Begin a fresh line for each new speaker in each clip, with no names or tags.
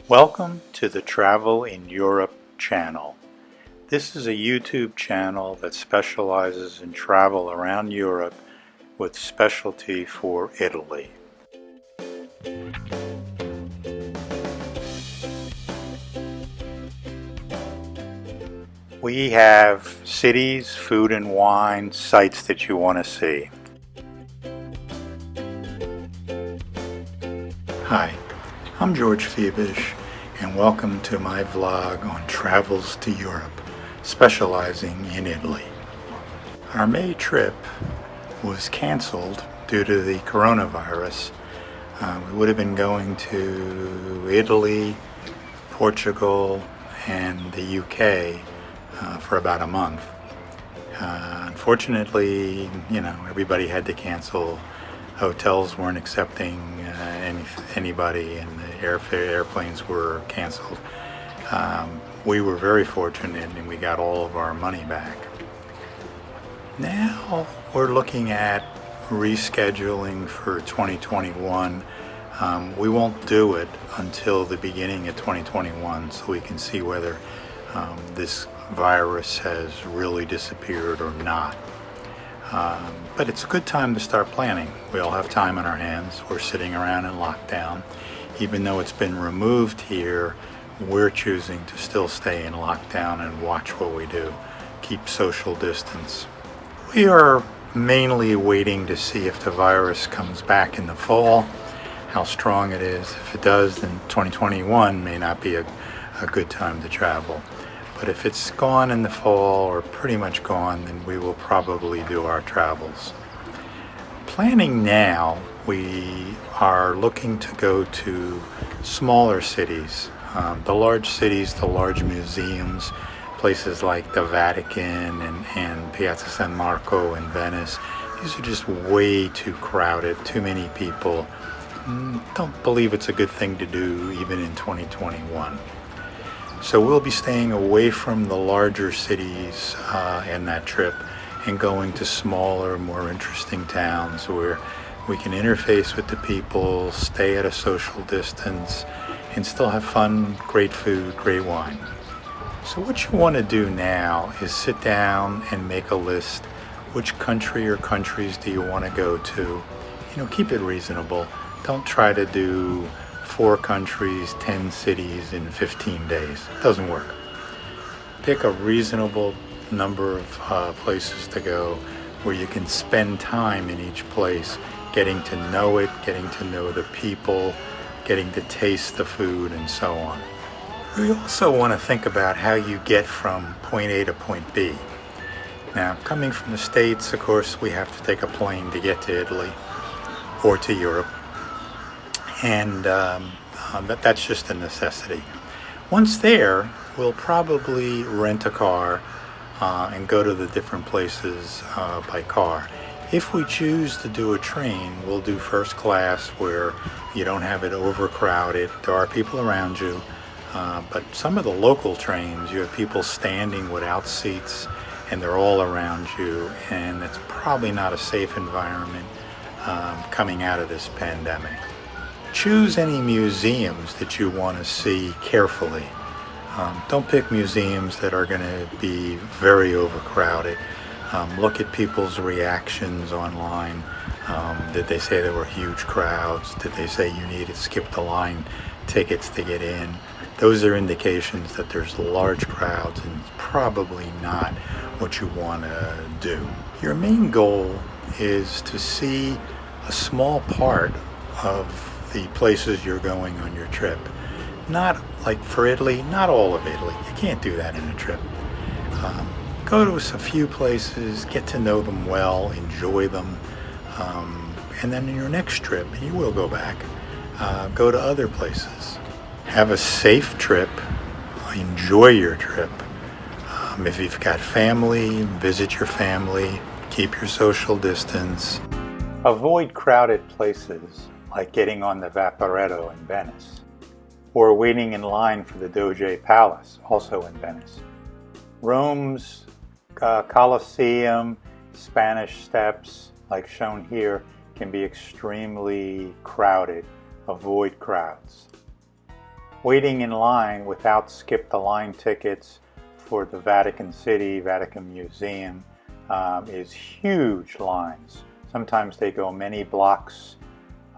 Welcome to the Travel in Europe channel. This is a YouTube channel that specializes in travel around Europe with specialty for Italy. We have cities, food and wine, sites that you want to see. Hi, I'm George Febish, and welcome to my vlog on travels to Europe, specializing in Italy. Our May trip was canceled due to the coronavirus. We would have been going to Italy, Portugal, and the UK for about a month. Unfortunately, everybody had to cancel. Hotels weren't accepting anybody, and the airplanes were canceled. We were very fortunate, and we got all of our money back. Now we're looking at rescheduling for 2021. We won't do it until the beginning of 2021, so we can see whether this virus has really disappeared or not. But it's a good time to start planning. We all have time on our hands. We're sitting around in lockdown. Even though it's been removed here, we're choosing to still stay in lockdown and watch what we do. Keep social distance. We are mainly waiting to see if the virus comes back in the fall, how strong it is. If it does, then 2021 may not be a good time to travel. But if it's gone in the fall, or pretty much gone, then we will probably do our travels. Planning now, we are looking to go to smaller cities. The large cities, the large museums, places like the Vatican and Piazza San Marco in Venice. These are just way too crowded, too many people. Don't believe it's a good thing to do even in 2021. So we'll be staying away from the larger cities in that trip and going to smaller, more interesting towns where we can interface with the people, stay at a social distance, and still have fun, great food, great wine. So what you want to do now is sit down and make a list. Which country or countries do you want to go to? Keep it reasonable. Don't try to do 4 countries, 10 cities in 15 days. It doesn't work. Pick a reasonable number of places to go where you can spend time in each place, getting to know it, getting to know the people, getting to taste the food, and so on. We also want to think about how you get from point A to point B. Now, coming from the States, of course, we have to take a plane to get to Italy or to Europe. And that's just a necessity. Once there, we'll probably rent a car and go to the different places by car. If we choose to do a train, we'll do first class where you don't have it overcrowded. There are people around you, but some of the local trains, you have people standing without seats, and they're all around you, and it's probably not a safe environment coming out of this pandemic. Choose any museums that you want to see carefully. Don't pick museums that are going to be very overcrowded. Look at people's reactions online. Did they say there were huge crowds? Did they say you need to skip the line tickets to get in? Those are indications that there's large crowds, and it's probably not what you want to do. Your main goal is to see a small part of the places you're going on your trip. Not like for Italy, not all of Italy. You can't do that in a trip. Go to a few places, get to know them well, enjoy them, and then in your next trip, and you will go back, go to other places. Have a safe trip, enjoy your trip. If you've got family, visit your family, keep your social distance. Avoid crowded places like getting on the Vaporetto in Venice, or waiting in line for the Doge Palace, also in Venice. Rome's Colosseum, Spanish Steps, like shown here, can be extremely crowded. Avoid crowds. Waiting in line without skip the line tickets for the Vatican City, Vatican Museum is huge lines. Sometimes they go many blocks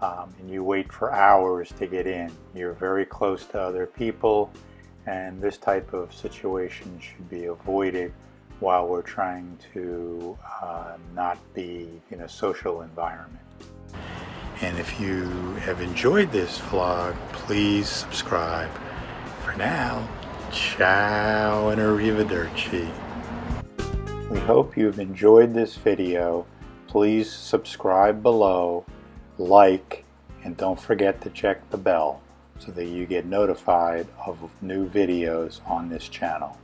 and you wait for hours to get in. You're very close to other people, and this type of situation should be avoided while we're trying to not be in a social environment. And if you have enjoyed this vlog, please subscribe. For now, ciao and arrivederci. We hope you've enjoyed this video. Please subscribe below, like, and don't forget to check the bell so that you get notified of new videos on this channel.